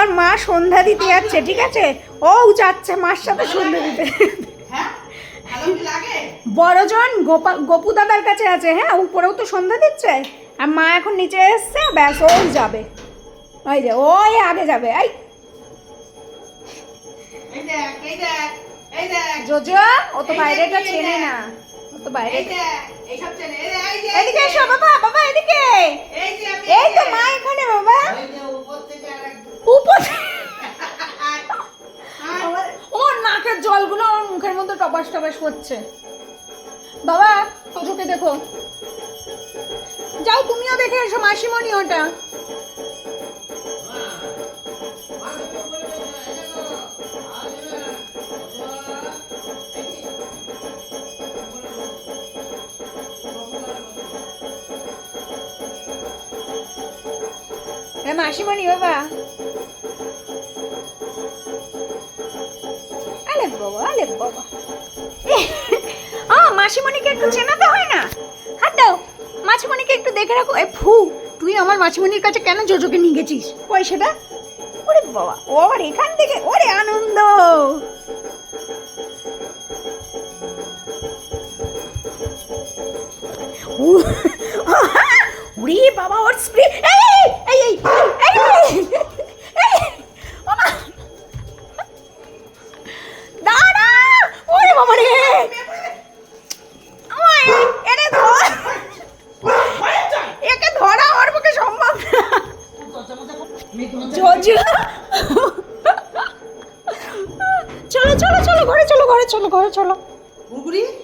আমার মা সন্ধ্যা দিতে যাচ্ছে, ঠিক আছে? ও যাচ্ছে মার সাথে সন্ধ্যা দিতে। বড়জন গপু দাদার কাছে আছে, হ্যাঁ, উপরেও তো সন্ধ্যা দিচ্ছে, আর মা এখন নিচে এসছে, ব্যাস ও যাবে। ওই যে ওই আগে যাবে। জোজো ও তো বাইরেটা চেনে না, ও তো বাইরে। এদিকে এসো বাবা, বাবা এদিকে। এই তো মা এখানে বাবা। উপর ওর নাকের জলগুলো ওর মুখের মধ্যে টপাস টপাস করছে। বাবা তোকে দেখো, যাও তুমিও দেখে এসো মাসিমণি ওটা। মাসিমণি বাবা, আলে বাবা, আলে বাবা। মাসিমণিকে একটু চেনাতে হয় না? হাত দাও, মাসিমণিকে একটু দেখে রাখো। এ ফু, তুই আমার মাসিমণির কাছে কেন জোজোকে নিয়ে গেছিস পয়সাটা? ওরে বাবা, ও আবার এখান থেকে, ওরে আনন্দ। ওরে বাবা, ওর স্প্রে। এই এই দাঁড়া, ওরে বাবা রে, একে ধরা আমার পক্ষে সম্ভব না। চলো চলো চলো, ঘরে চলো, ঘরে চলো, ঘরে চলো।